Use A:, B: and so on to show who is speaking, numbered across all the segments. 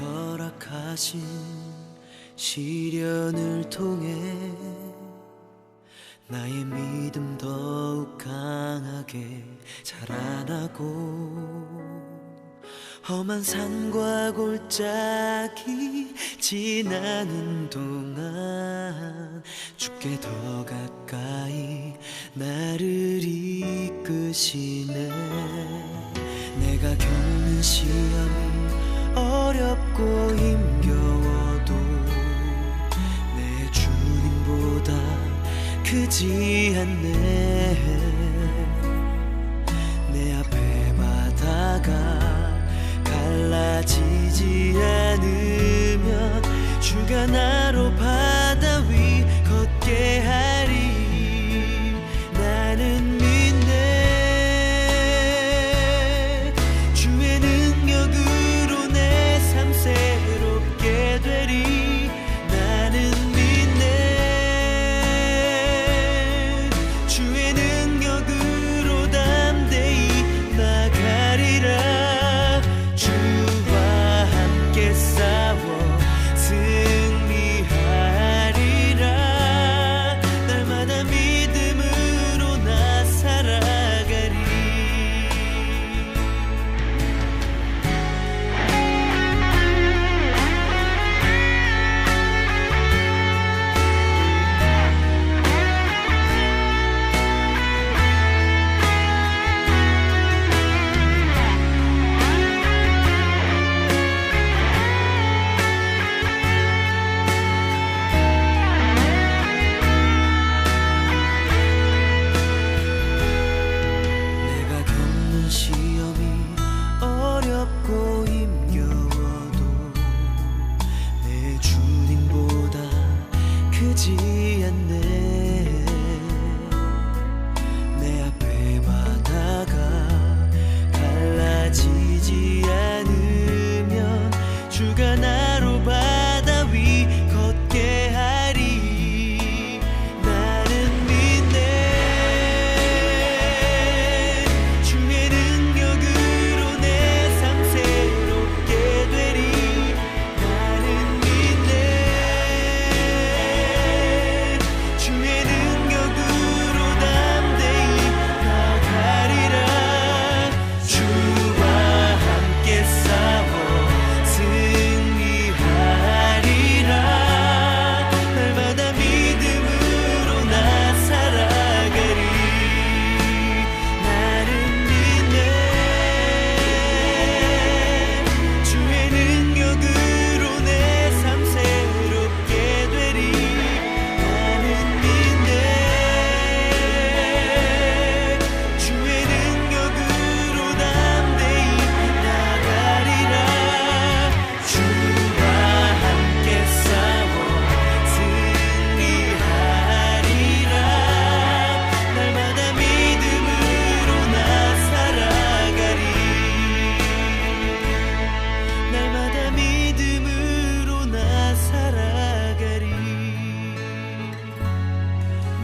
A: 허락하신 시련을 통해 나의 믿음 더욱 강하게 자라나고 험한 산과 골짜기 지나는 동안 주께 더 가까이 나를 이끄시네. 내가 겪는 시험이 어렵고 힘겨워도 내 주님보다 크지 않네. 내 앞에 바다가 갈라지지 않으면 주가 나로 바다 위 걷게 하리. 나는 믿네. 주의 능력으로 내 삶 새롭게 되리. 나는 믿네. 주의 능력으로 담대히 나가리라.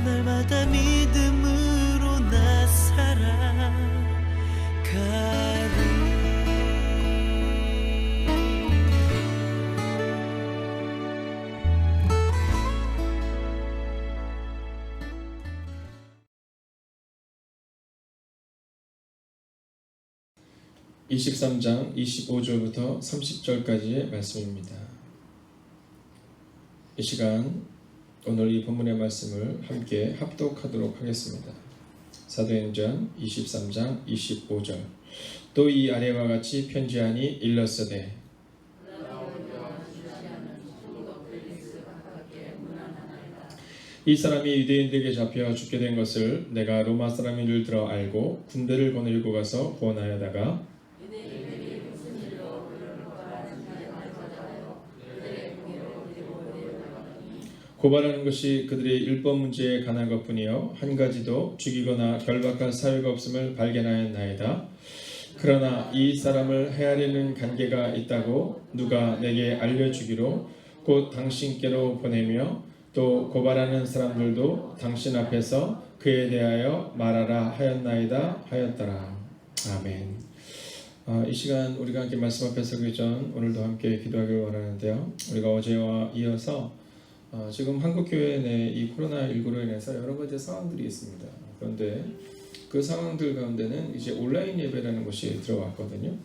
A: 날마다 믿음으로 나 살아가리.
B: 23장 25절부터 30절까지의 말씀입니다. 이 시간 오늘 이 본문의 말씀을 함께 합독하도록 하겠습니다. 사도행전 23장 25절. 또 이 아래와 같이 편지하니 일렀으되 이 사람이 유대인들에게 잡혀 죽게 된 것을 내가 로마 사람인 줄 들어 알고 군대를 거느리고 가서 구원하여다가 고발하는 것이 그들의 율법 문제에 관한 것뿐이요 한 가지도 죽이거나 결박할 사유가 없음을 발견하였나이다. 그러나 이 사람을 해하려는 관계가 있다고 누가 내게 알려주기로 곧 당신께로 보내며 또 고발하는 사람들도 당신 앞에서 그에 대하여 말하라 하였나이다 하였더라. 아멘. 이 시간 우리가 함께 말씀 앞에 서기 전 오늘도 함께 기도하길 원하는데요. 우리가 어제와 이어서 지금 한국교회 내 이 코로나19로 인해서 여러 가지 상황들이 있습니다. 그런데 그 상황들 가운데는 이제 온라인 예배라는 것이 들어왔거든요.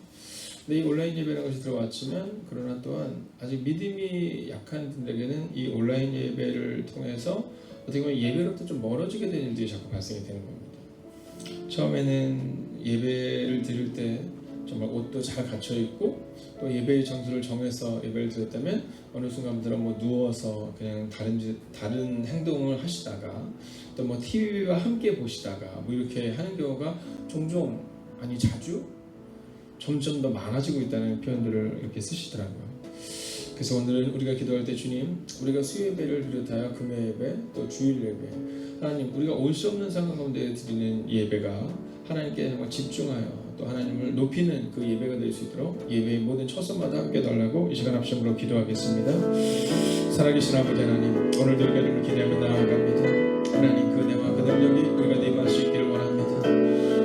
B: 근데 이 온라인 예배라는 것이 들어왔지만 그러나 또한 아직 믿음이 약한 분들에게는 이 온라인 예배를 통해서 어떻게 보면 예배로부터 좀 멀어지게 되는 일들이 자꾸 발생이 되는 겁니다. 처음에는 예배를 드릴 때 정말 옷도 잘 갖춰 입고 또 예배의 장소를 정해서 예배를 드렸다면 어느 순간부터는 뭐 누워서 그냥 다른 행동을 하시다가 또 뭐 TV와 함께 보시다가 뭐 이렇게 하는 경우가 종종 아니 자주 점점 더 많아지고 있다는 표현들을 이렇게 쓰시더라고요. 그래서 오늘은 우리가 기도할 때 주님, 우리가 수요예배를 비롯하여 금요 예배 또 주일 예배 하나님 우리가 올 수 없는 상황 가운데 드리는 예배가 하나님께 정말 집중하여 또 하나님을 높이는 그 예배가 될 수 있도록 예배의 모든 처소마다 함께 달라고 이 시간 합심으로 기도하겠습니다. 살아계신 아버지 하나님, 오늘도 우리가 주님을 기대하며 나아갑니다. 하나님 그 은혜와 그 능력이 우리가 내 입할 수 있기를 원합니다.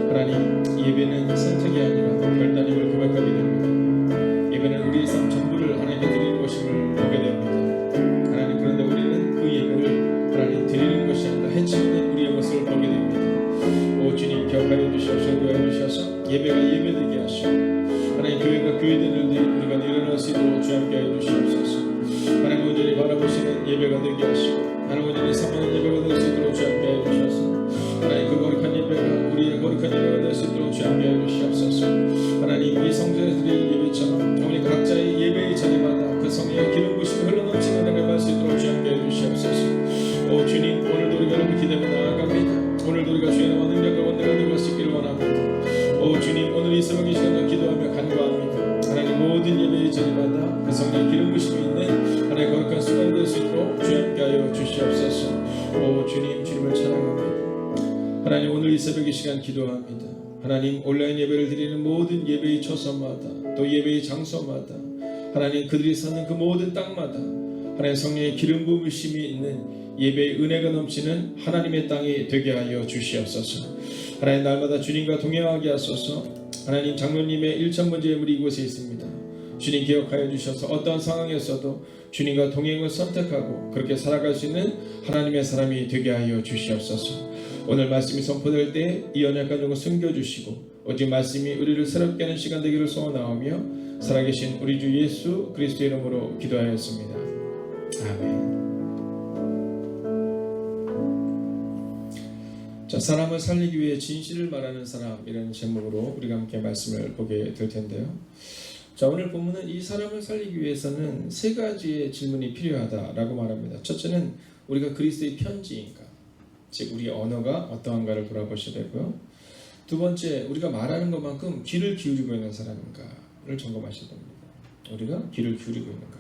B: 하나님 예배는 선택이 아니라 결단임을 고백하게 됩니다. 예배는 우리의 삶 전부를 하나님께 드리는 것임을 보게 됩니다. 하나님 그런데 우리는 그 예배를 하나님 드리는 것이 아니라 해치우는 우리의 모습을 보게 됩니다. 오 주님 기억하여 주셔서 구하여 주셔서 예배가 예배되게 하시고 하나님 교회가 교회되는 일들이 우리가 일어날 수 있도록 주 함께 하여 주시옵소서. 하나님 온전히 바라보시는 예배가 되게 하시고 하나님 온전히 사모하는 예배가 될 수 있도록 주 함께 하여 주셔서 하나님 그 거룩한 예배가 우리의 거룩한 예배가 될 수 있도록 주 함께 하여 주시옵소서. 하나님 이 성전에서 드리는 예배처럼 우리 각자의 예배의 자리마다 그 성령의 기름 부심이 흘러넘치는 은혜를 받을 수 있도록 주 함께 해주시옵소서. 오 주님 오늘도 우리가 이렇게 기대며 나아갑니다. 오늘도 우리가 주의 나와 능력과 원능을 누릴 수 있기를 원합니다. 오 주님 오늘 이 새벽 이 시간도 기도하며 간구합니다. 하나님 모든 예배의 자리마다 그 성령의 기름 부심이 있는 하나님의 거룩한 순간이 될 수 있도록 주 함께 하여 주시옵소서. 오 주님 주님을 찬양합니다. 하나님 오늘 이 새벽 이 시간 기도합니다. 하나님 온라인 예배를 드리는 모든 예배의 처소마다 또 예배의 장소마다 하나님 그들이 사는 그 모든 땅마다 하나님 성령의 기름 부으심이 있는 예배의 은혜가 넘치는 하나님의 땅이 되게 하여 주시옵소서. 하나님 날마다 주님과 동행하게 하소서. 하나님 장로님의 1,000번째 예물이 이곳에 있습니다. 주님 기억하여 주셔서 어떠한 상황에서도 주님과 동행을 선택하고 그렇게 살아갈 수 있는 하나님의 사람이 되게 하여 주시옵소서. 오늘 말씀이 선포될 때 이 언약 가정을 숨겨주시고 오직 말씀이 우리를 새롭게 하는 시간 되기를 소원하오며 살아계신 우리 주 예수 그리스도의 이름으로 기도하였습니다. 아멘. 자, 사람을 살리기 위해 진실을 말하는 사람이라는 제목으로 우리가 함께 말씀을 보게 될 텐데요. 자, 오늘 본문은 이 사람을 살리기 위해서는 세 가지의 질문이 필요하다라고 말합니다. 첫째는 우리가 그리스도의 편지인가, 즉 우리의 언어가 어떠한가를 돌아보셔야 되고요. 두 번째, 우리가 말하는 것만큼 귀를 기울이고 있는 사람인가를 점검하셔야 됩니다. 우리가 귀를 기울이고 있는가.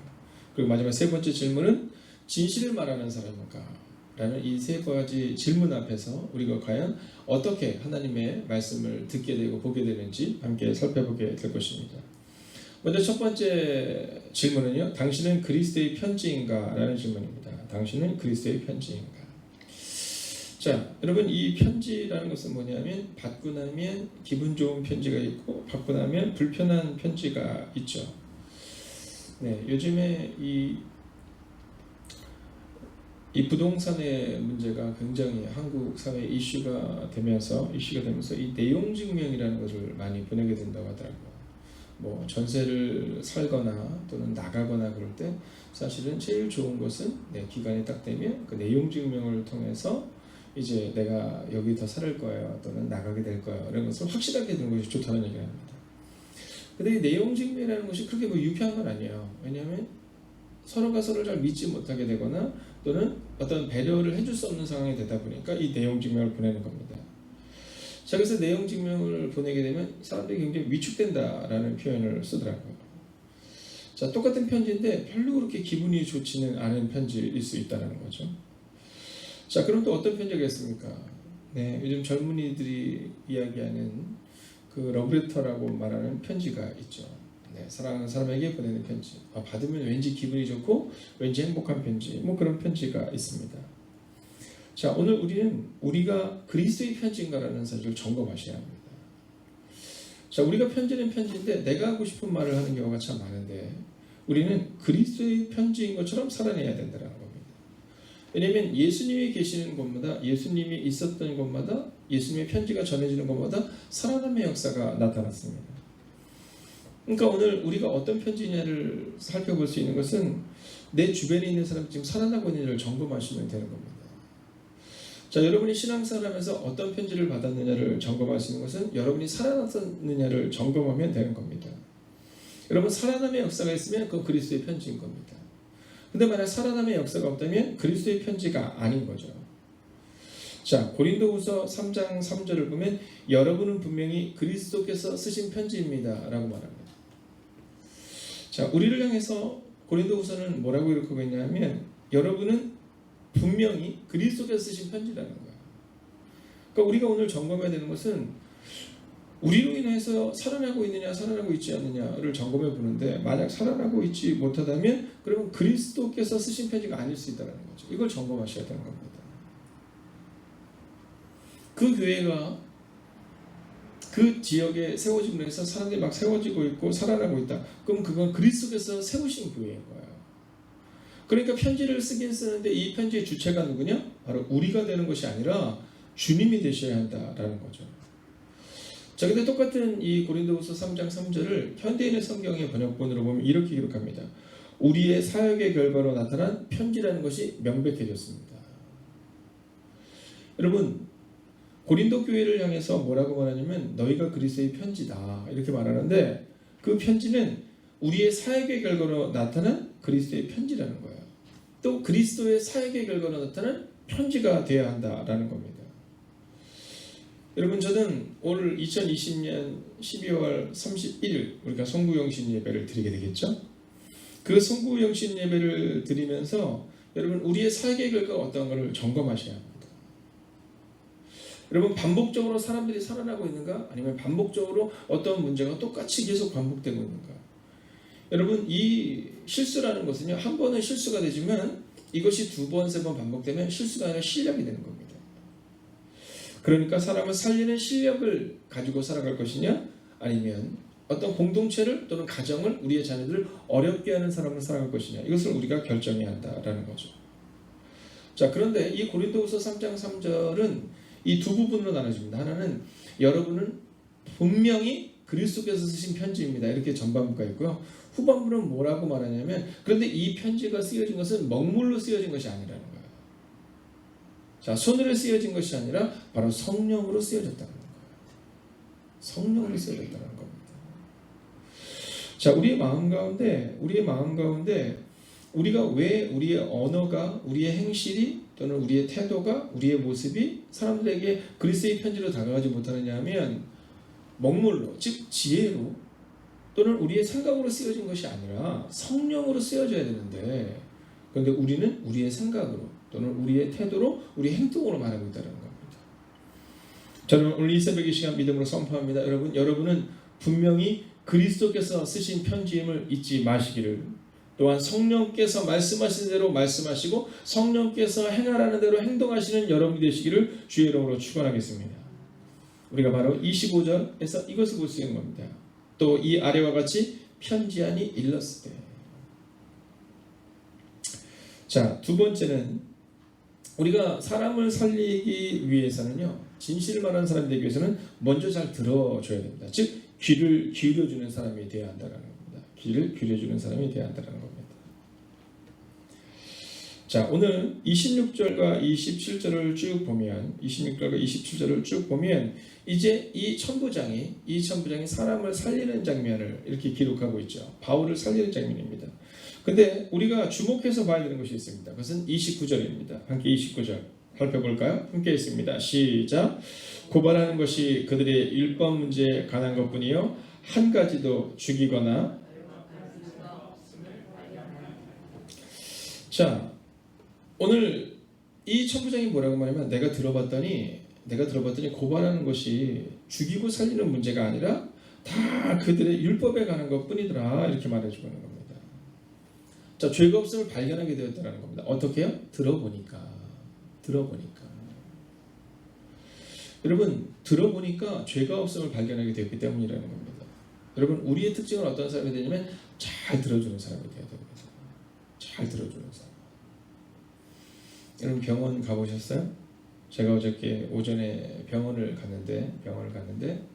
B: 그리고 마지막 세 번째 질문은 진실을 말하는 사람인가 라는 이 세 가지 질문 앞에서 우리가 과연 어떻게 하나님의 말씀을 듣게 되고 보게 되는지 함께 살펴보게 될 것입니다. 먼저 첫 번째 질문은요, 당신은 그리스도의 편지인가? 라는 질문입니다. 당신은 그리스도의 편지인가? 자, 여러분 이 편지라는 것은 뭐냐면 받고 나면 기분 좋은 편지가 있고 받고 나면 불편한 편지가 있죠. 네, 요즘에 이 부동산의 문제가 굉장히 한국 사회에 이슈가 되면서 이 내용 증명이라는 것을 많이 보내게 된다고 하더라고요. 뭐 전세를 살거나 또는 나가거나 그럴 때 사실은 제일 좋은 것은 기간이 딱 되면 그 내용 증명을 통해서 이제 내가 여기 더 살 거예요 또는 나가게 될 거예요 이런 것을 확실하게 되는 것이 좋다는 얘기를 합니다. 근데 이 내용 증명이라는 것이 그렇게 뭐 유쾌한 건 아니에요. 왜냐하면 서로가 서로를 잘 믿지 못하게 되거나 또는 어떤 배려를 해줄 수 없는 상황이 되다 보니까 이 내용 증명을 보내는 겁니다. 자, 그래서 내용 증명을 보내게 되면 사람들이 굉장히 위축된다라는 표현을 쓰더라고요. 자, 똑같은 편지인데 별로 그렇게 기분이 좋지는 않은 편지일 수 있다는 거죠. 자, 그럼 또 어떤 편지가 있습니까? 네, 요즘 젊은이들이 이야기하는 그 러브레터라고 말하는 편지가 있죠. 네, 사랑하는 사람에게 보내는 편지. 받으면 왠지 기분이 좋고 왠지 행복한 편지. 뭐 그런 편지가 있습니다. 자, 오늘 우리가 그리스도의 편지인가라는 사실을 점검하셔야 합니다. 자, 우리가 편지는 편지인데 내가 하고 싶은 말을 하는 경우가 참 많은데 우리는 그리스도의 편지인 것처럼 살아내야 된다는 겁니다. 왜냐하면 예수님이 계시는 곳마다, 예수님이 있었던 곳마다, 예수님의 편지가 전해지는 곳마다 살아남의 역사가 나타났습니다. 그러니까 오늘 우리가 어떤 편지냐를 살펴볼 수 있는 것은 내 주변에 있는 사람이 지금 살아나고 있는지를 점검하시면 되는 겁니다. 자, 여러분이 신앙생활하면서 어떤 편지를 받았느냐를 점검할 수 있는 것은 여러분이 살아났느냐를 점검하면 되는 겁니다. 여러분, 살아남의 역사가 있으면 그건 그리스도의 편지인 겁니다. 근데 만약 살아남의 역사가 없다면 그리스도의 편지가 아닌 거죠. 자, 고린도후서 3장 3절을 보면 여러분은 분명히 그리스도께서 쓰신 편지입니다 라고 말합니다. 자, 우리를 향해서 고린도후서는 뭐라고 기록하고 있냐면 여러분은 분명히 그리스도께서 쓰신 편지라는 거예요. 그러니까 우리가 오늘 점검해야 되는 것은 우리로 인해서 살아나고 있느냐 살아나고 있지 않느냐를 점검해 보는데 만약 살아나고 있지 못하다면 그러면 그리스도께서 쓰신 편지가 아닐 수 있다는 거죠. 이걸 점검하셔야 되는 겁니다. 그 교회가 그 지역에 세워지고 해서 사람들이 막 세워지고 있고 살아나고 있다. 그럼 그건 그리스도께서 세우신 교회인 거예요. 그러니까 편지를 쓰긴 쓰는데 이 편지의 주체가 누구냐? 바로 우리가 되는 것이 아니라 주님이 되셔야 한다라는 거죠. 자, 근데 똑같은 이 고린도후서 3장 3절을 현대인의 성경의 번역본으로 보면 이렇게 기록합니다. 우리의 사역의 결과로 나타난 편지라는 것이 명백해졌습니다. 여러분, 고린도 교회를 향해서 뭐라고 말하냐면 너희가 그리스도의 편지다 이렇게 말하는데 그 편지는 우리의 사역의 결과로 나타난 그리스도의 편지라는 거예요. 또 그리스도의 사역의 결과로 나타난 편지가 되어야 한다라는 겁니다. 여러분, 저는 올 2020년 12월 31일 우리가 송구영신 예배를 드리게 되겠죠. 그 송구영신 예배를 드리면서 여러분 우리의 사역의 결과가 어떤가를 점검하셔야 합니다. 여러분, 반복적으로 사람들이 살아나고 있는가? 아니면 반복적으로 어떤 문제가 똑같이 계속 반복되고 있는가? 여러분, 이 실수라는 것은요, 한 번은 실수가 되지만 이것이 두 번, 세 번 반복되면 실수가 아니라 실력이 되는 겁니다. 그러니까 사람은 살리는 실력을 가지고 살아갈 것이냐, 아니면 어떤 공동체를 또는 가정을, 우리의 자녀들을 어렵게 하는 사람을 살아갈 것이냐, 이것을 우리가 결정해야 한다라는 거죠. 자, 그런데 이 고린도후서 3장 3절은 이 두 부분으로 나눠집니다. 하나는 여러분은 분명히 그리스도께서 쓰신 편지입니다. 이렇게 전반부가 있고요. 후반부는 뭐라고 말하냐면 그런데 이 편지가 쓰여진 것은 먹물로 쓰여진 것이 아니라는 거예요. 자, 손으로 쓰여진 것이 아니라 바로 성령으로 쓰여졌다는 거예요. 성령으로 쓰여졌다는 겁니다. 자, 우리의 마음 가운데 우리가 왜 우리의 언어가, 우리의 행실이 또는 우리의 태도가, 우리의 모습이 사람들에게 그리스도의 편지로 다가가지 못하느냐 하면 먹물로, 즉 지혜로 또는 우리의 생각으로 쓰여진 것이 아니라 성령으로 쓰여져야 되는데 그런데 우리는 우리의 생각으로 또는 우리의 태도로, 우리의 행동으로 말하고 있다는 겁니다. 저는 오늘 이 새벽 이 시간 믿음으로 선포합니다. 여러분은 분명히 그리스도께서 쓰신 편지임을 잊지 마시기를, 또한 성령께서 말씀하신 대로 말씀하시고 성령께서 행하라는 대로 행동하시는 여러분이 되시기를 주의 이름으로 축원하겠습니다. 우리가 바로 25절에서 이것을 볼 수 있는 겁니다. 또 이 아래와 같이 편지하니 일렀을 때. 자, 두 번째는 우리가 사람을 살리기 위해서는요, 진실을 말하는 사람이 되기 위해서는 먼저 잘 들어줘야 됩니다. 즉 귀를 기울여주는 사람이 되어야 한다는 겁니다. 귀를 기울여주는 사람이 되어야 한다는 겁니다. 자, 오늘 26절과 27절을 쭉 보면, 26절과 27절을 쭉 보면 이제 이 천부장이 사람을 살리는 장면을 이렇게 기록하고 있죠. 바울을 살리는 장면입니다. 근데 우리가 주목해서 봐야 되는 것이 있습니다. 그것은 29절입니다. 함께 29절 살펴볼까요? 함께 있습니다. 시작. 고발하는 것이 그들의 율법 문제에 관한 것뿐이요 한 가지도 죽이거나. 자, 오늘 이 천부장이 뭐라고 말하면 내가 들어봤더니 고발하는 것이 죽이고 살리는 문제가 아니라 다 그들의 율법에 관한 것뿐이더라 이렇게 말해주고 있는 겁니다. 자, 죄가 없음을 발견하게 되었다는 겁니다. 어떻게요? 들어보니까. 여러분 들어보니까 죄가 없음을 발견하게 되었기 때문이라는 겁니다. 여러분 우리의 특징은 어떤 사람이 되냐면 잘 들어주는 사람이 되어야 됩니다. 잘 들어주는 사람. 여러분 병원 가보셨어요? 제가 어저께 오전에 병원을 갔는데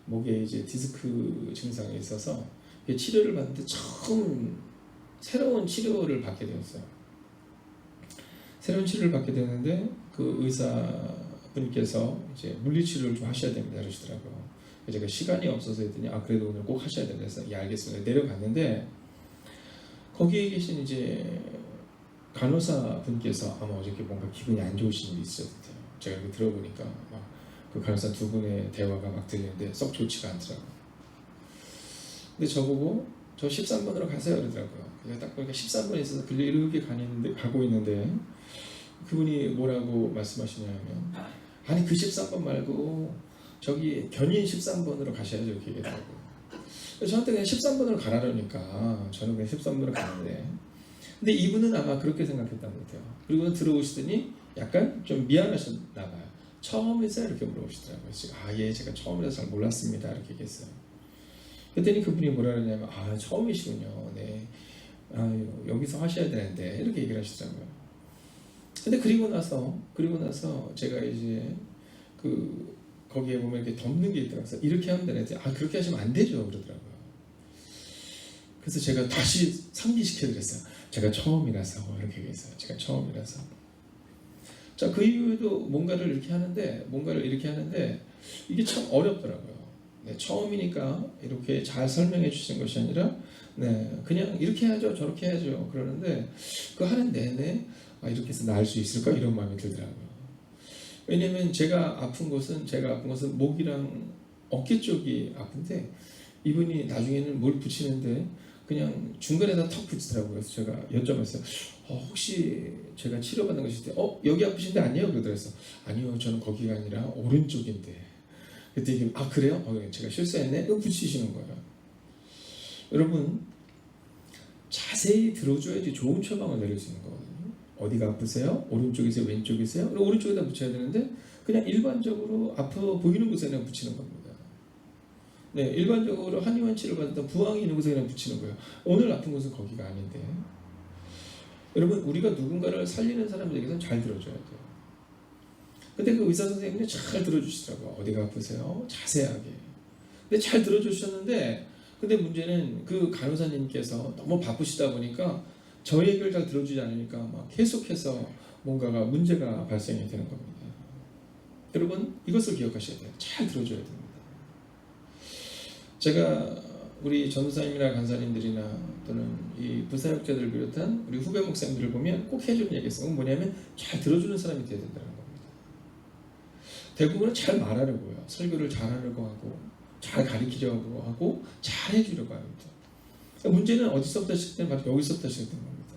B: 목에 이제 디스크 증상이 있어서 치료를 받는데 처음 새로운 치료를 받게 되었어요. 새로운 치료를 받게 되는데 그 의사분께서 이제 물리치료를 좀 하셔야 됩니다 그러시더라고요. 제가 시간이 없어서 했더니 그래도 오늘 꼭 하셔야 된다 해서 예 알겠습니다. 내려갔는데 거기에 계신 이제 간호사분께서 아마 어저께 뭔가 기분이 안 좋으신 일이 있었을 때요. 제가 이렇게 들어보니까 막 그 간호사 두 분의 대화가 막 들리는데 썩 좋지가 않더라고요. 근데 저보고 저 13번으로 가세요 그러더라고요. 제가 딱 보니까 13번에 있어서 길게 이렇게 가고 있는데 그분이 뭐라고 말씀하시냐면 아니 그 13번 말고 저기 견인 13번으로 가셔야죠 이렇게 얘기하더라고요. 저한테 그냥 13번으로 가라니까 저는 그냥 13번으로 가는데 근데 이분은 아마 그렇게 생각했던 것 같아요. 그리고 들어오시더니 약간 좀 미안하셨나 봐요. 처음이세요? 이렇게 물어보시더라고요. 예 제가 처음이라서 잘 몰랐습니다 이렇게 얘기했어요. 그랬더니 그분이 뭐라 그러냐면 처음이시군요. 네. 여기서 하셔야 되는데 이렇게 얘기를 하시더라고요. 근데 그리고 나서 제가 이제 거기에 보면 이렇게 덮는 게 있더라고요. 이렇게 하면 되는데 그렇게 하시면 안 되죠 그러더라고요. 그래서 제가 다시 상기시켜드렸어요. 제가 처음이라서 이렇게 얘기했어요. 제가 처음이라서. 자, 그 이후에도 뭔가를 이렇게 하는데 이게 참 어렵더라고요. 네, 처음이니까 이렇게 잘 설명해 주신 것이 아니라 그냥 이렇게 해야죠 저렇게 해야죠 그러는데 그 하는 내내 이렇게 해서 나을 수 있을까 이런 마음이 들더라고요. 왜냐면 제가 아픈 곳은 목이랑 어깨 쪽이 아픈데 이분이 나중에는 뭘 붙이는데 그냥 중간에다 턱 붙이더라고요. 그래서 제가 여쭤봤어요. 혹시 제가 치료받는 것일 때 여기 아프신데 아니에요? 그러더랬어요. 아니요 저는 거기가 아니라 오른쪽인데. 그랬더니 그래요? 제가 실수했네? 붙이시는 거예요. 여러분 자세히 들어줘야지 좋은 처방을 내릴 수 있는 거거든요. 어디가 아프세요? 오른쪽이세요? 왼쪽이세요? 그리고 오른쪽에다 붙여야 되는데 그냥 일반적으로 아파 보이는 곳에 그냥 붙이는 겁니다. 네, 일반적으로 한의원 치료 받았던 부항이 있는 곳에 그냥 붙이는 거예요. 오늘 아픈 곳은 거기가 아닌데. 여러분 우리가 누군가를 살리는 사람들에게는 잘 들어줘야 돼요. 근데 그 의사 선생님이 잘 들어주시더라고요. 어디가 아프세요? 자세하게. 근데 잘 들어주셨는데 근데 문제는 그 간호사님께서 너무 바쁘시다 보니까 저 얘기를 잘 들어주지 않으니까 막 계속해서 뭔가가 문제가 발생이 되는 겁니다. 여러분 이것을 기억하셔야 돼요. 잘 들어줘야 됩니다. 제가 우리 전도사님이나 간사님들이나 또는 이 부사역자들을 비롯한 우리 후배 목사님들을 보면 꼭 해주는 얘기가 있어요. 뭐냐면 잘 들어주는 사람이 돼야 된다는 겁니다. 대부분은 잘 말하려고요. 설교를 잘 하려고 하고 잘 가르치려고 하고 잘 해주려고 합니다. 문제는 어디서부터 시작되면 바로 여기서부터 시작되는 겁니다.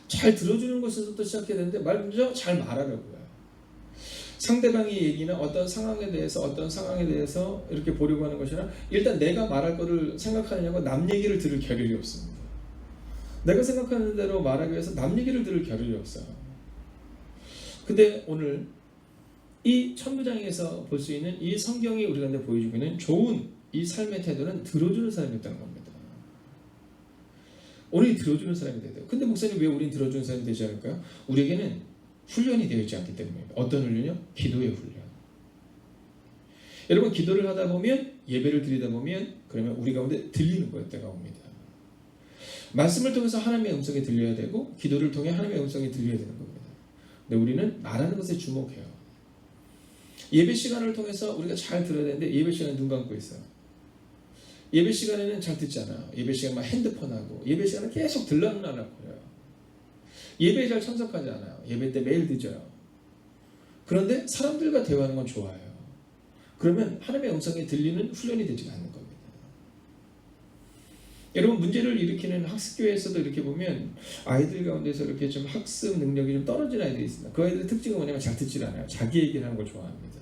B: 잘 들어주는 것에서부터 시작해야 되는데 먼저 잘 말하려고요. 상대방의 얘기나 어떤 상황에 대해서 이렇게 보려고 하는 것이나 일단 내가 말할 거를 생각하느냐고 남 얘기를 들을 겨를이 없습니다. 내가 생각하는 대로 말하기 위해서 남 얘기를 들을 겨를이 없어요. 근데 오늘 이 천부장에서 볼 수 있는 이 성경이 우리 가운데 보여주고 있는 좋은 이 삶의 태도는 들어주는 사람이었다는 겁니다. 우리 들어주는 사람이 돼야 돼요. 근데 목사님 왜 우린 들어주는 사람이 되지 않을까요? 우리에게는 훈련이 되어 있지 않기 때문입니다. 어떤 훈련이요? 기도의 훈련. 여러분 기도를 하다 보면 예배를 드리다 보면 그러면 우리 가운데 들리는 거예요. 때가 옵니다. 말씀을 통해서 하나님의 음성이 들려야 되고 기도를 통해 하나님의 음성이 들려야 되는 겁니다. 근데 우리는 말하는 것에 주목해요. 예배 시간을 통해서 우리가 잘 들어야 되는데 예배 시간에 눈 감고 있어요. 예배 시간에는 잘 듣지 않아요. 예배 시간에 막 핸드폰하고 예배 시간에 계속 들락날락거려요. 예배에 잘 참석하지 않아요. 예배 때 매일 늦어요. 그런데 사람들과 대화하는 건 좋아요. 그러면 하나님의 음성이 들리는 훈련이 되지 않는 겁니다. 여러분 문제를 일으키는 학습교회에서도 이렇게 보면 아이들 가운데서 이렇게 좀 학습 능력이 좀 떨어진 아이들이 있습니다. 그 아이들의 특징은 뭐냐면 잘 듣질 않아요. 자기 얘기를 하는 걸 좋아합니다.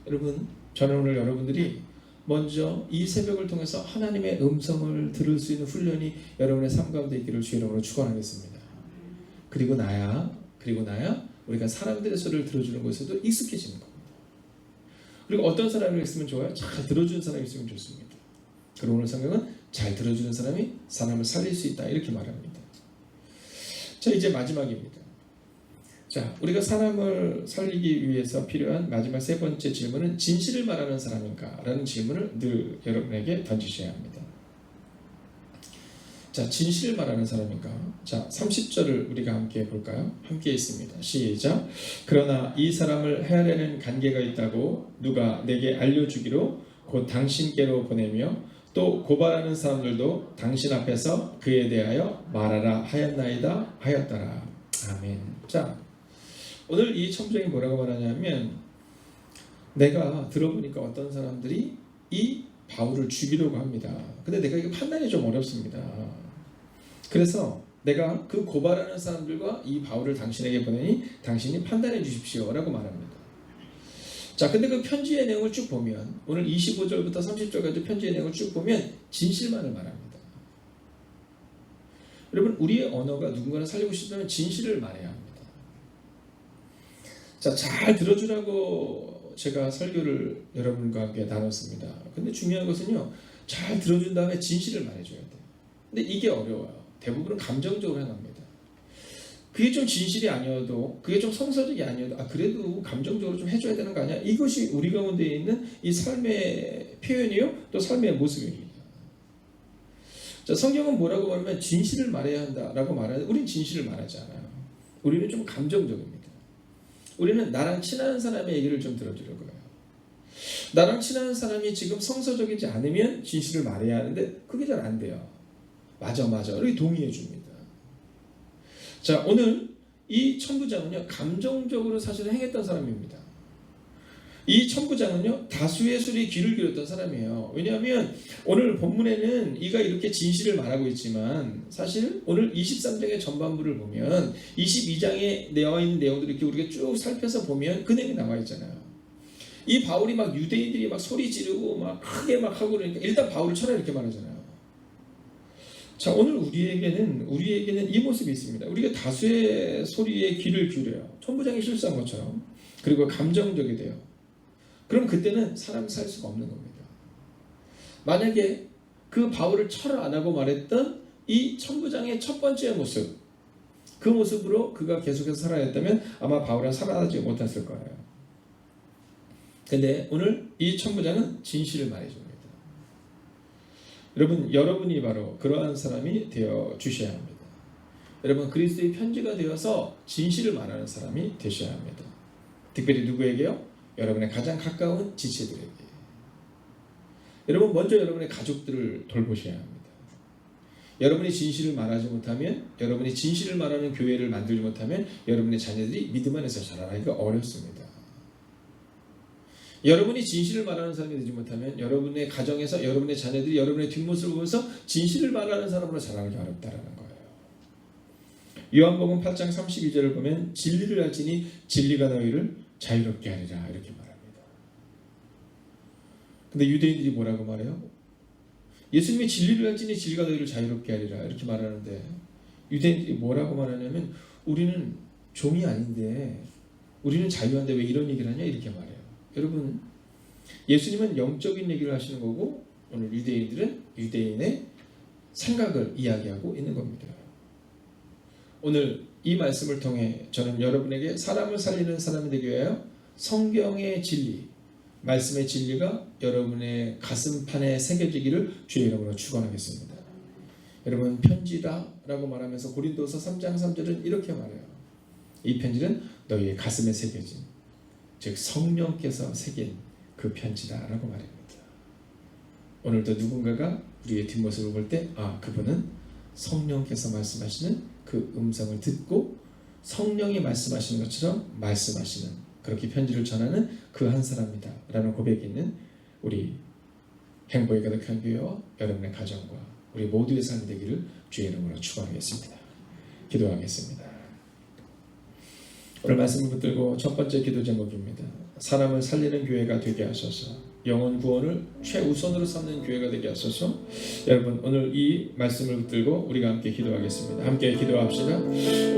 B: 여러분 저는 오늘 여러분들이 먼저 이 새벽을 통해서 하나님의 음성을 들을 수 있는 훈련이 여러분의 삶 가운데 있기를 주의 이름으로 축원하겠습니다. 그리고 나야 우리가 사람들의 소리를 들어주는 것에도 익숙해지는 겁니다. 그리고 어떤 사람이 있으면 좋아요? 잘 들어주는 사람이 있으면 좋습니다. 그리고 오늘 성경은 잘 들어주는 사람이 사람을 살릴 수 있다 이렇게 말합니다. 자, 이제 마지막입니다. 자, 우리가 사람을 살리기 위해서 필요한 마지막 세 번째 질문은 진실을 말하는 사람인가? 라는 질문을 늘 여러분에게 던지셔야 합니다. 자, 진실을 말하는 사람인가? 자, 30절을 우리가 함께 볼까요? 함께 있습니다. 시작. 그러나 이 사람을 헤아리는 관계가 있다고 누가 내게 알려주기로 곧 당신께로 보내며 또 고발하는 사람들도 당신 앞에서 그에 대하여 말하라 하였나이다 하였더라. 아멘. 자, 오늘 이 첨부장이 뭐라고 말하냐면, 내가 들어보니까 어떤 사람들이 이 바울을 죽이려고 합니다. 근데 내가 이거 판단이 좀 어렵습니다. 그래서 내가 그 고발하는 사람들과 이 바울을 당신에게 보내니 당신이 판단해 주십시오 라고 말합니다. 자, 근데 그 편지의 내용을 쭉 보면, 오늘 25절부터 30절까지 편지의 내용을 쭉 보면 진실만을 말합니다. 여러분, 우리의 언어가 누군가를 살리고 싶다면 진실을 말해야 합니다. 자, 잘 들어주라고 제가 설교를 여러분과 함께 나눴습니다. 근데 중요한 것은요, 잘 들어준 다음에 진실을 말해줘야 돼요. 근데 이게 어려워요. 대부분은 감정적으로 행합니다. 그게 좀 진실이 아니어도, 그게 좀 성서적이 아니어도, 그래도 감정적으로 좀 해줘야 되는 거 아니야? 이것이 우리 가운데 있는 이 삶의 표현이요, 또 삶의 모습입니다. 자, 성경은 뭐라고 말하면 진실을 말해야 한다라고 말하는데, 우리는 진실을 말하지 않아요. 우리는 좀 감정적입니다. 우리는 나랑 친한 사람의 얘기를 좀 들어주려고 해요. 나랑 친한 사람이 지금 성서적이지 않으면 진실을 말해야 하는데 그게 잘 안 돼요. 맞아 이렇게 동의해 줍니다. 자, 오늘 이 첨부장은요, 감정적으로 사실은 행했던 사람입니다. 이 첨부장은요, 다수의 소리에 귀를 기울였던 사람이에요. 왜냐하면 오늘 본문에는 이가 이렇게 진실을 말하고 있지만, 사실 오늘 23장의 전반부를 보면 22장에 나와 있는 내용들을 이렇게 우리가 쭉 살펴서 보면 그 내용이 나와 있잖아요. 이 바울이 막 유대인들이 막 소리 지르고 막 크게 막 하고 그러니까 일단 바울을 쳐라 이렇게 말하잖아요. 자, 오늘 우리에게는 이 모습이 있습니다. 우리가 다수의 소리에 귀를 기울여요. 첨부장이 실수한 것처럼. 그리고 감정적이 돼요. 그럼 그때는 사람 살 수가 없는 겁니다. 만약에 그 바울을 쳐라 안 하고 말했던 이 첨부장의 첫 번째 모습, 그 모습으로 그가 계속해서 살아야 했다면 아마 바울은 살아나지 못했을 거예요. 근데 오늘 이 첨부장은 진실을 말해줍니다. 여러분, 여러분이 바로 그러한 사람이 되어 주셔야 합니다. 여러분, 그리스도의 편지가 되어서 진실을 말하는 사람이 되셔야 합니다. 특별히 누구에게요? 여러분의 가장 가까운 지체들에게. 여러분, 먼저 여러분의 가족들을 돌보셔야 합니다. 여러분이 진실을 말하지 못하면, 여러분이 진실을 말하는 교회를 만들지 못하면 여러분의 자녀들이 믿음 안에서 자라나기가 어렵습니다. 여러분이 진실을 말하는 사람이 되지 못하면 여러분의 가정에서 여러분의 자녀들이 여러분의 뒷모습을 보면서 진실을 말하는 사람으로 자라나기 어렵다라는 거예요. 요한복음 8장 32절을 보면 진리를 알지니 진리가 너희를 자유롭게 하리라 이렇게 말합니다. 근데 유대인들이 뭐라고 말해요? 예수님이 진리를 알지니 진리가 너희를 자유롭게 하리라 이렇게 말하는데, 유대인들이 뭐라고 말하냐면 우리는 종이 아닌데 우리는 자유한데 왜 이런 얘기를 하냐 이렇게 말해요. 여러분, 예수님은 영적인 얘기를 하시는 거고 오늘 유대인들은 유대인의 생각을 이야기하고 있는 겁니다. 오늘 이 말씀을 통해 저는 여러분에게 사람을 살리는 사람이 되기 위하여 성경의 진리, 말씀의 진리가 여러분의 가슴판에 새겨지기를 주의 이름으로 축원하겠습니다. 여러분, 편지다라고 말하면서 고린도서 3장 3절은 이렇게 말해요. 이 편지는 너희의 가슴에 새겨진, 즉 성령께서 새긴 그 편지다라고 말합니다. 오늘도 누군가가 우리의 뒷모습을 볼 때 그분은 성령께서 말씀하시는 그 음성을 듣고 성령이 말씀하시는 것처럼 말씀하시는, 그렇게 편지를 전하는 그 한 사람이다 라는 고백이 있는 우리 행복이 가득한 교회와 여러분의 가정과 우리 모두의 삶이 되기를 주의 이름으로 축원하겠습니다. 기도하겠습니다. 오늘 말씀을 붙들고 첫 번째 기도 제목입니다. 사람을 살리는 교회가 되게 하소서. 영혼 구원을 최우선으로 삼는 교회가 되게 하소서. 여러분, 오늘 이 말씀을 붙들고 우리가 함께 기도하겠습니다. 함께 기도합시다.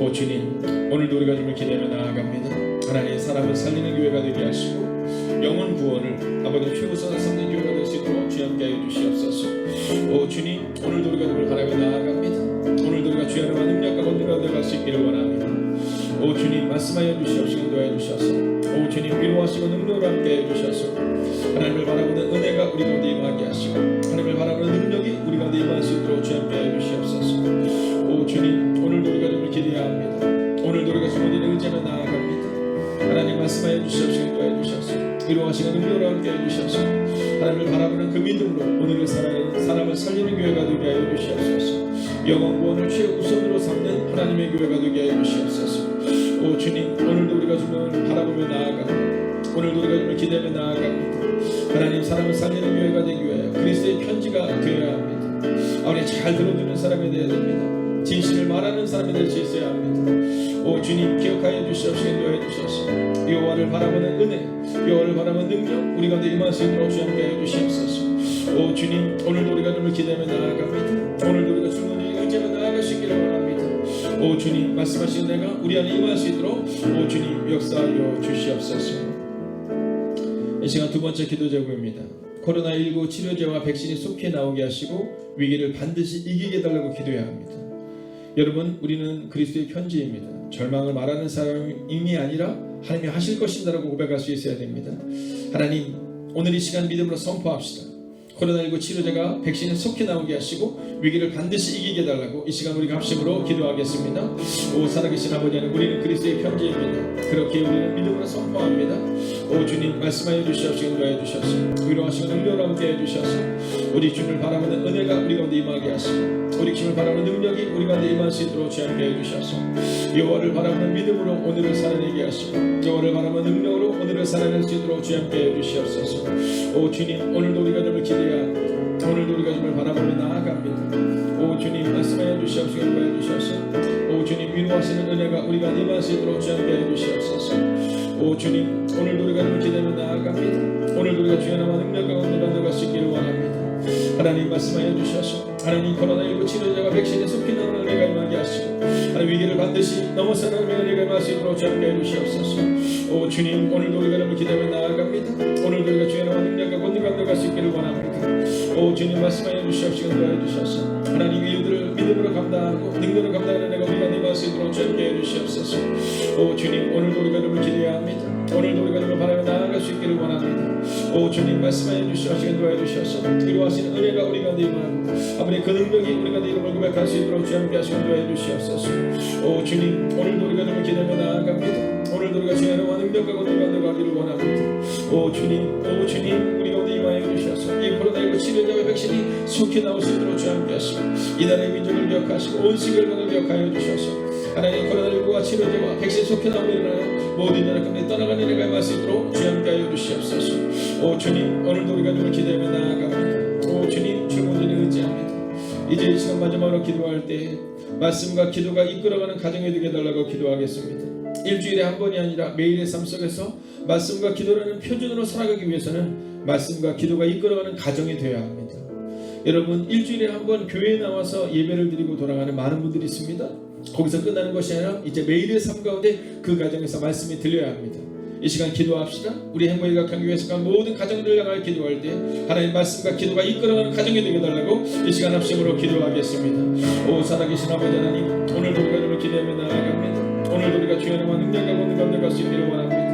B: 오 주님, 오늘도 우리가 주님을 기대하며 나아갑니다. 하나님, 사람을 살리는 교회가 되게 하시고 영혼 구원을 아버지 최우선을 삼는 교회가 될 수 있도록 주여 함께 하여 주시옵소서. 오 주님, 오늘도 우리가 주를 바라며 나아갑니다. 오늘도 우리가 주의 하나님과 능력과 권능과 들어갈 수 있기를 원합니다. 오 주님, 말씀하여 주시옵시고 인도하여 주셔서 오 주님, 위로하시고 능력으로 함께 해 주셔서 하나님을 바라보는 은혜가 우리 가운데 임하게 하시고 하나님을 바라보는 능력이 우리 가운데 임할 수 있도록 주여 함께 해 주시옵소서. 오 주님, 오늘도 우리가 주를 기대해야 합니다. 오늘도 우리가 주님을 의지하며 나아갑니다. 하나님 말씀하여 주시옵시고 인도하여 주셔서 위로하시고 능력으로 함께 해 주셔서 하나님을 바라보는 그 믿음으로 오늘을 살아가는 사람을 살리는 교회가 되게 하여 주시옵소서. 영혼 구원을 최우선으로 삼는 하나님의 교회가 되게 하여 주시옵소서. 오 주님, 오늘도 우리가 주님을 바라보며 나아갑니다. 오늘도 우리가 주님을 기대하며 나아갑니다. 하나님, 사람을 살리는 교회가 되기 위하여 그리스도의 편지가 되어야 합니다. 아버지, 잘 들어주는 사람이 되어야 됩니다. 진실을 말하는 사람이 될 수 있어야 합니다. 오 주님, 기억하여 주시옵시고 인도하여 주셔서 여호와를 바라보는 은혜, 여호와를 바라보는 능력 우리 가운데 임할 수 있도록 주여 함께 해 주시옵소서. 오 주님, 오늘도 우리가 주님을 기대하며 나아갑니다. 오늘도 우리가 주님을 의지하며 나아갈 수 있기를 원합니다. 오 주님, 말씀하신 내가 우리 안에 임할 수 있도록 오 주님 역사하여 주시옵소서. 이 시간 두 번째 기도 제목입니다. 코로나19 치료제와 백신이 속히 나오게 하시고 위기를 반드시 이기게 해달라고 기도해야 합니다. 여러분, 우리는 그리스도의 편지입니다. 절망을 말하는 사람이 아니라 하나님이 하실 것인다라고 고백할 수 있어야 됩니다. 하나님, 오늘 이 시간 믿음으로 선포합시다. 코로나19 치료제가 백신이 속히 나오게 하시고 위기를 반드시 이기게 해달라고 이 시간 우리 합심으로 기도하겠습니다. 오 살아계신 아버지 하나님, 우리는 그리스도의 편지입니다. 그렇게 우리는 믿음으로 선포합니다. 오 주님, 말씀하여 주시옵시고 인도하여 주셔서 위로하시고 능력으로 함께 해주셔서 우리 주님을 바라보는 은혜가 우리 가운데 임하게 하시고 우리 주님을 바라보는 능력이 우리 가운데 임할 수 있도록 주여 함께 해주셔서 여호와를 바라보는 믿음으로 오늘을 살아내게 하시고 여호와를 바라보는 능력으로 오늘을 살아낼 수 있도록 주여 함께 해주시옵소서. 오 주님, 오늘도 우리가 주님을 기대해야 합니다. 오늘도 우리가 주님을 바라보며 나아갑니다. 오 주님, 말씀하여 주시옵시고 인도하여 주셔서 오 주님, 위로하시는 은혜가 우리가 임할 수 있도록 주여 함께 해주시옵소서. 오 주님, 오늘도 우리가 주님을 기대하며 나아갑니다. 오늘도 우리가 주의 나와 능력과 권능을 들어갈 수 있기를 원합니다. 하나님, 말씀하여 주셔서 하나님, 코로나19 치료제가 백신에 속히 나오는 은혜가 임하게 하시고 하나님, 위기를 반드시 넘어서는 은혜가 임할 수 있도록 주여 함께 해주시옵소서. 오 주님, 오늘도 우리가 주님을 기대하며 나아갑니다. 오늘도 우리가 주의 나와 능력과 권능을 들어갈 수 있기를 원합니다. 오 주님, 말씀하여 주시옵시고 인도하여 주셔서 하나님, 이들을 믿음으로 감당하고 능력으로 감당하는 내가 우리가 임할 수 있도록 주여 함께 해주시옵소서. 오 주님, 오늘도 우리가 주님을 기대해야 합니다. 오늘도 우리가 주님을 바라며 나아갈 수 있기를 원합니다. 오 주님, 말씀하여 주시옵시고 인도하여 주셔서 위로하시는 은혜가 우리 가운데 임하고 아버지 그 능력이 우리 가운데 이름을 고백할 수 있도록 주여 함께 하시고 인도하여 주시옵소서. 오 주님, 오늘도 우리가 주님을 기대하며 나아갑니다. 오늘도 우리가 주의 나와 능력과 권능을 들어가기를 원합니다. 오 주님, 우리 가운데 임하여 주셔서 이 코로나19 치료제와 백신이 속히 나올 수 있도록 주여 함께 하시고 이 나라의 민족을 기억하시고 온 세계를 기억하여 주셔서 하나님, 코로나19와 치료제와 백신 속히 나오는 일하여 모든 나라 가운데 떠나가는 일을 임할 수 있도록 주여 함께 하여 주시옵소서. 오 주님, 오늘도 우리가 주님을 기대하며 나아갑니다. 오 주님, 주님을 의지합니다. 이제 이 시간 마지막으로 기도할 때 말씀과 기도가 이끌어가는 가정이 되게 해달라고 기도하겠습니다. 일주일에 한 번이 아니라 매일의 삶 속에서 말씀과 기도라는 표준으로 살아가기 위해서는 말씀과 기도가 이끌어가는 가정이 되어야 합니다. 여러분, 일주일에 한 번 교회에 나와서 예배를 드리고 돌아가는 많은 분들이 있습니다. 거기서 끝나는 것이 아니라 이제 매일의 삶 가운데 그 가정에서 말씀이 들려야 합니다. 이 시간 기도합시다. 우리 행복의 각한 교회에서 간 모든 가정들을 향하여 기도할 때 하나님 말씀과 기도가 이끌어가는 가정이 되게 달라고 이 시간 합심으로 기도하겠습니다. 오 살아계신 아버지 하나님, 오늘도 우리가 주님을 기대하며 나아갑니다. 오늘도 우리가 주의 나와 능력과 권능 가운데 갈 수 있기를 원합니다.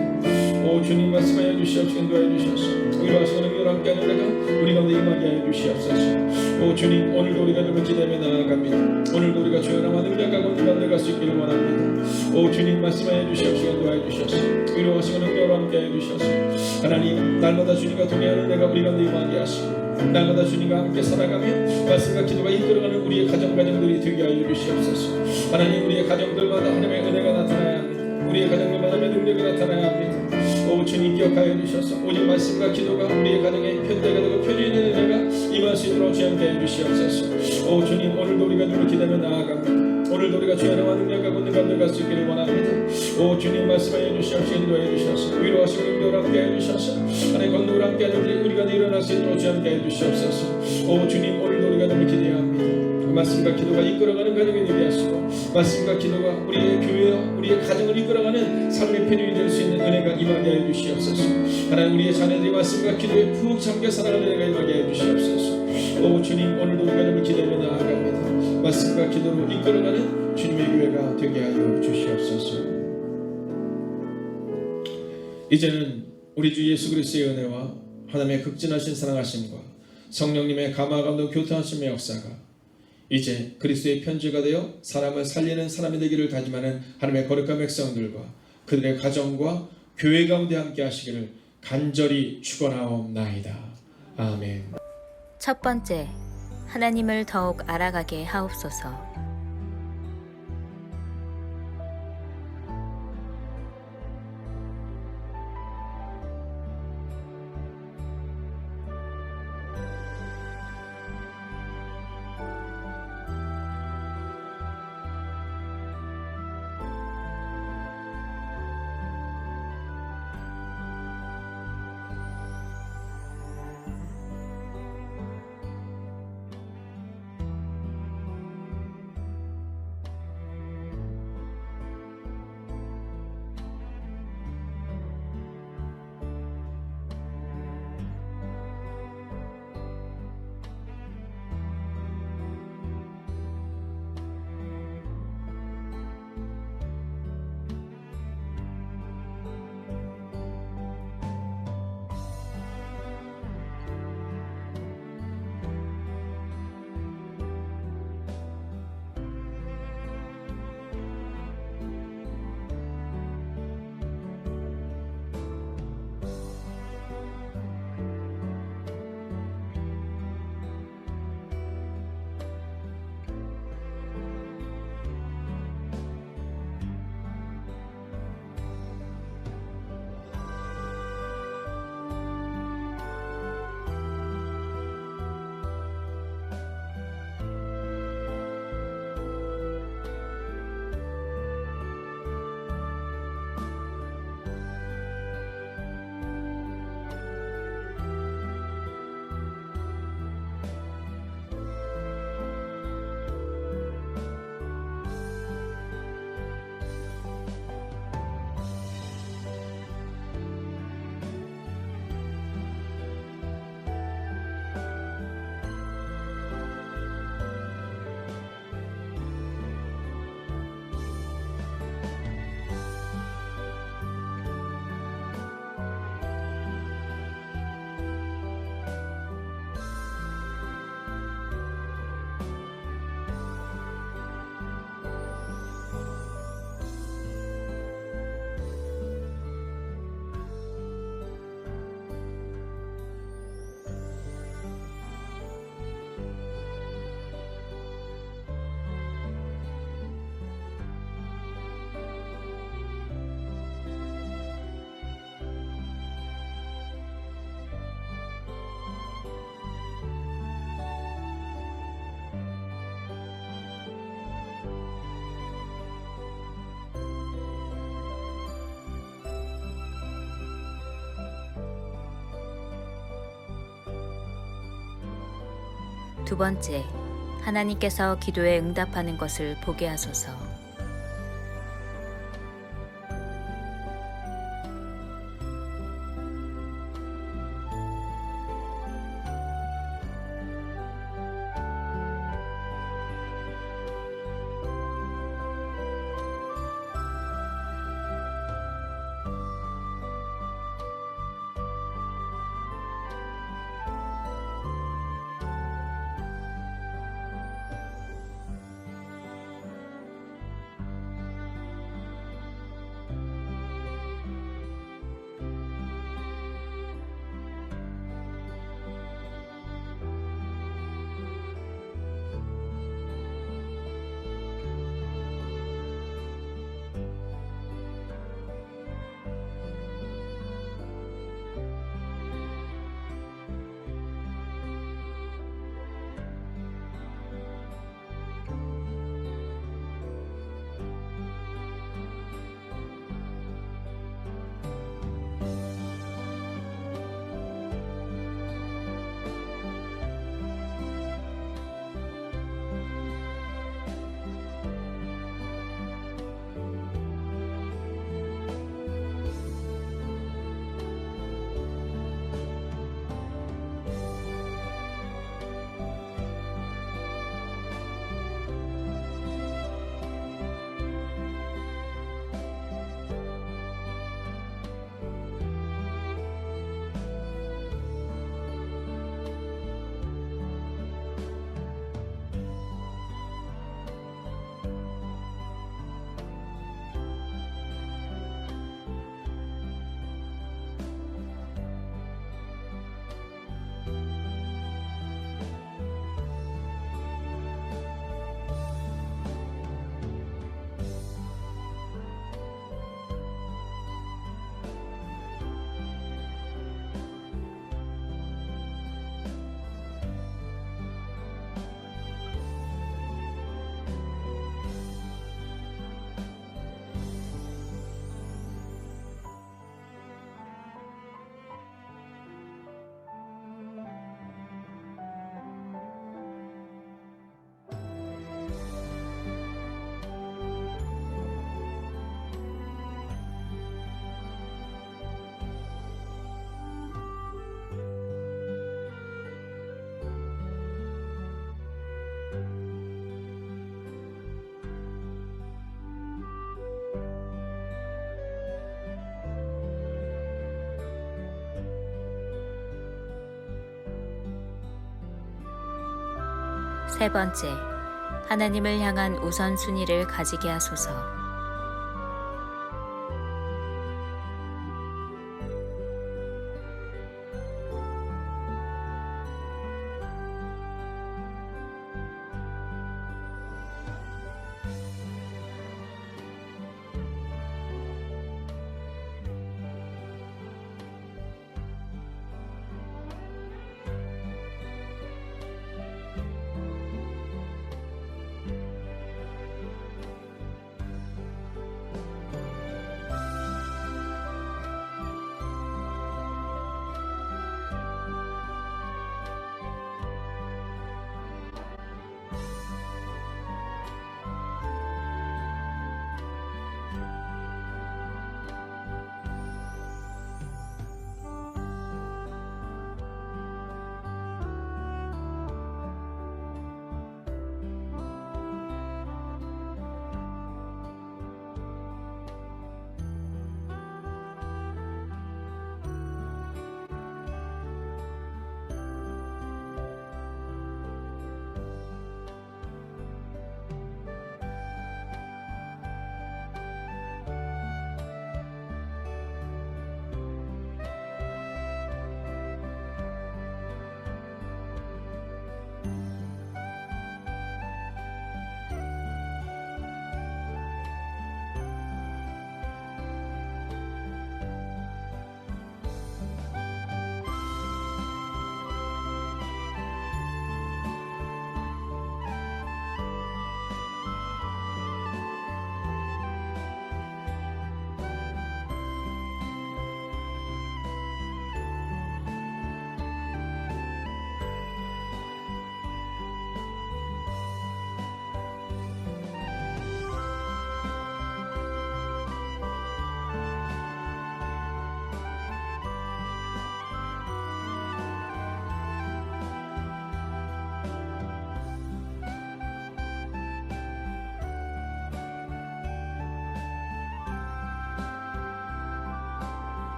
B: 오 주님, 말씀하여 주시옵시고 인도하여 주시옵소서. 위로하시고 능력으로 함께하는 내가 우리 가운데 임하게 하여 주시옵소서. 오 주님, 오늘도 우리가 주님을 기대하며 나아갑니다. 오늘도 우리가 주의 나와 능력과 권능 가운데 갈 수 있기를 원합니다. 오 주님, 말씀하여 주시옵시고 인도하여 주시옵소서. 위로하시고 능력으로 함께하여 주시옵소서. 하나님, 날마다 주님과 동행하는 내가 우리 가운데 임하게 하시고 날마다 주님과 함께 살아가며 말씀과 기도가 이끌어가는 우리의 가정들이 되게 하여 주시옵소서. 하나님, 우리의 가정들마다 하나님의 은혜가 나타나야 합니다. 우리의 가정들마다 하나님의 능력이 나타나야 합니다. 오 주님, 기억하여 주셔서 오직 말씀과 기도가 우리의 가정에 편대가 되고 표준이 되는 은혜가 임할 수 있도록 주여 함께 해주시옵소서. 오 주님, 오늘도 우리가 주를 기다려 나아갑니다. 오늘도 우리가 주의 나와 능력과 권능 가운데 갈 수 있기를 원합니다. 오 주님, 말씀하여 주시옵시고 인도해 주셔서 위로하시고 능력으로 함께 해주셔서 하나님 권능으로 함께 하는 우리가 일어날 수 있도록 주여 함께 해주시옵소서. 오 주님, 오늘도 우리가 주를 기대해야 합니다. 말씀과 기도가 이끌어가는 가정이 되게 하시고 말씀과 기도가 우리의 교회와 우리의 가정을 이끌어가는 삶의 편인이 될 수 있는 은혜가 임하게 해 주시옵소서. 하나님 우리의 자녀들이 말씀과 기도에 푹 잠겨 살아가는 은혜가 임하게 해 주시옵소서. 오 주님 오늘도 우리가 좀 기도하며 나아갑니다. 말씀과 기도로 이끌어가는 주님의 교회가 되게 하여 주시옵소서. 이제는 우리 주 예수 그리스도의 은혜와 하나님의 극진하신 사랑하심과 성령님의 감화감동 교통하심의 역사가 이제 그리스도의 편지가 되어 사람을 살리는 사람이 되기를 다짐하는 하나님의 거룩한 백성들과 그들의 가정과 교회 가운데 함께 하시기를 간절히 축원하옵나이다. 아멘.
C: 첫 번째, 하나님을 더욱 알아가게 하옵소서. 두 번째, 하나님께서 기도에 응답하는 것을 보게 하소서. 세 번째, 하나님을 향한 우선순위를 가지게 하소서.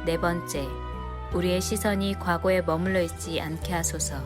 C: 네 번째, 우리의 시선이 과거에 머물러 있지 않게 하소서.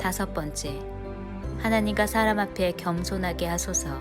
C: 다섯 번째, 하나님과 사람 앞에 겸손하게 하소서.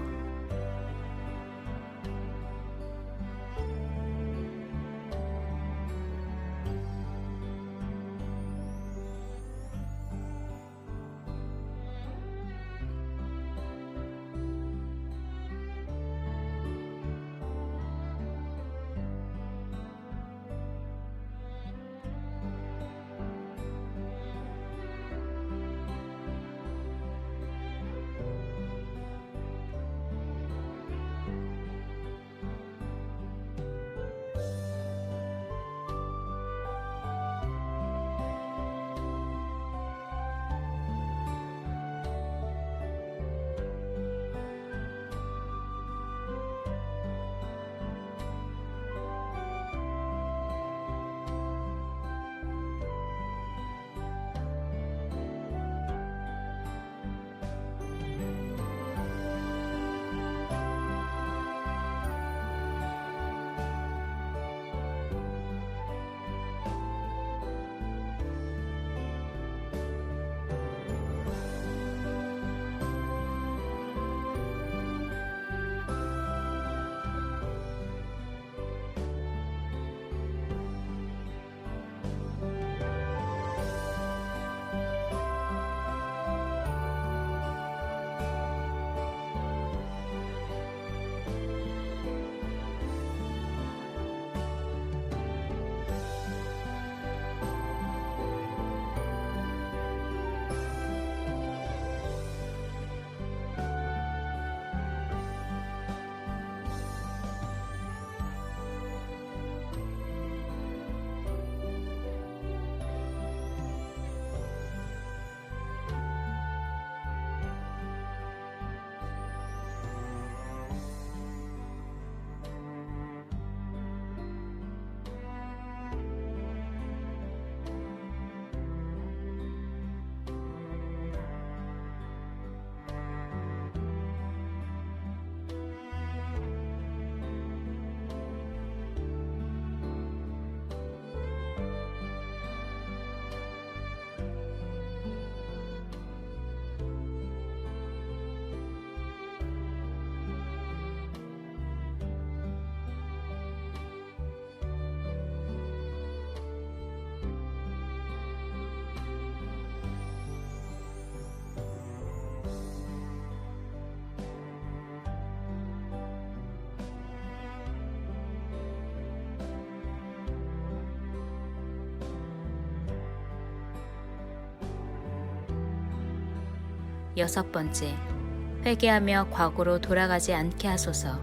C: 여섯 번째, 회개하며 과거로 돌아가지 않게 하소서.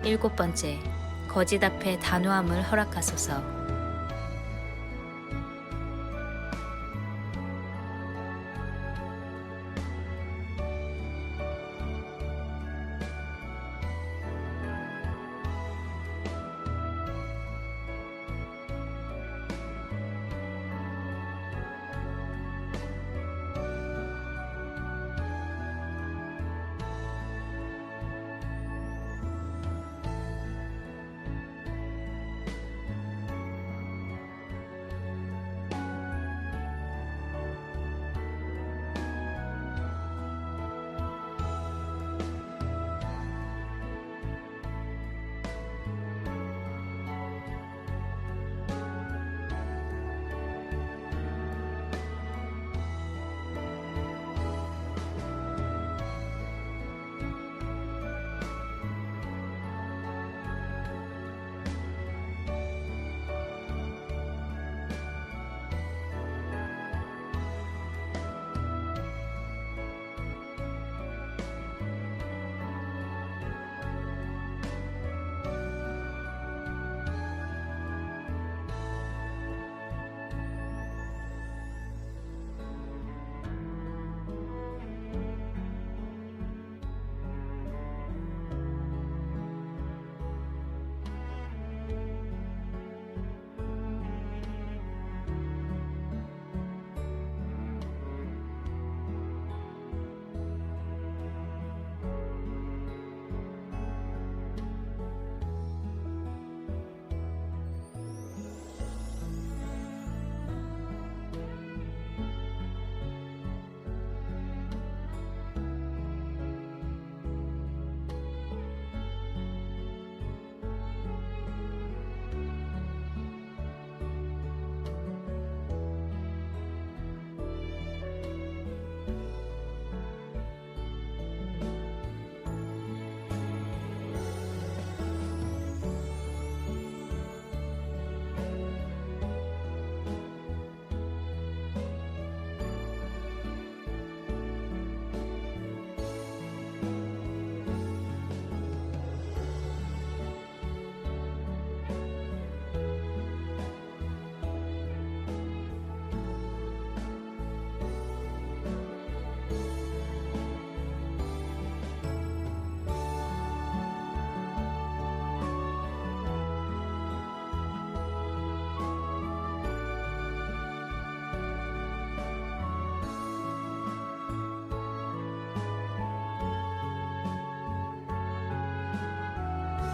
C: 7번째, 거짓 앞에 단호함을 허락하소서.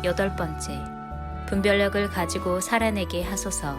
C: 여덟 번째, 분별력을 가지고 살아내게 하소서.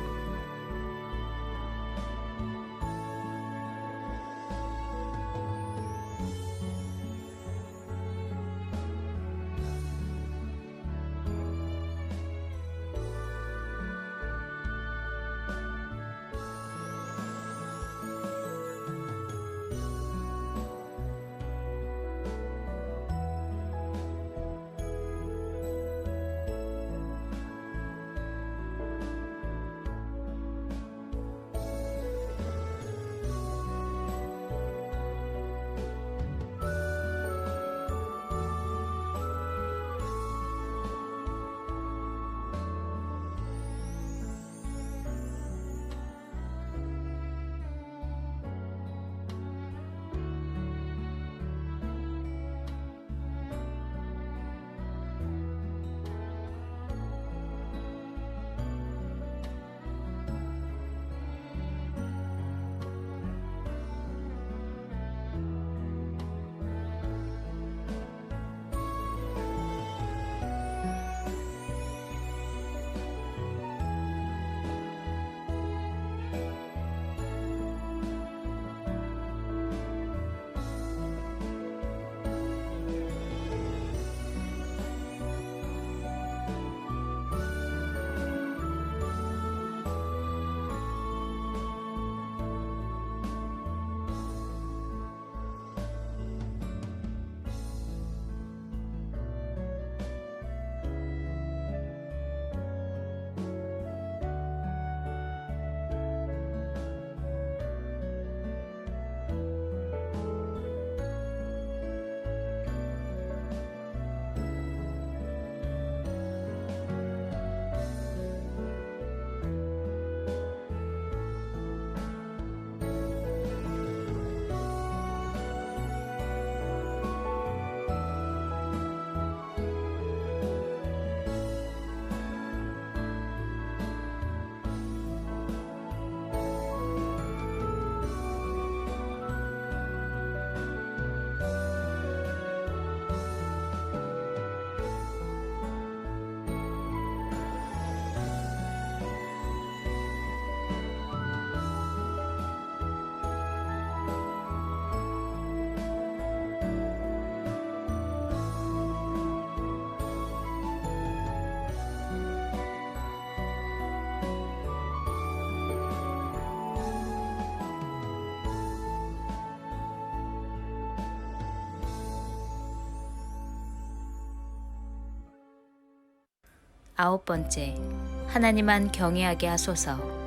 C: 9번째, 하나님만 경외하게 하소서.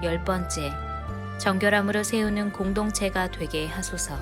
C: 10번째, 정결함으로 세우는 공동체가 되게 하소서.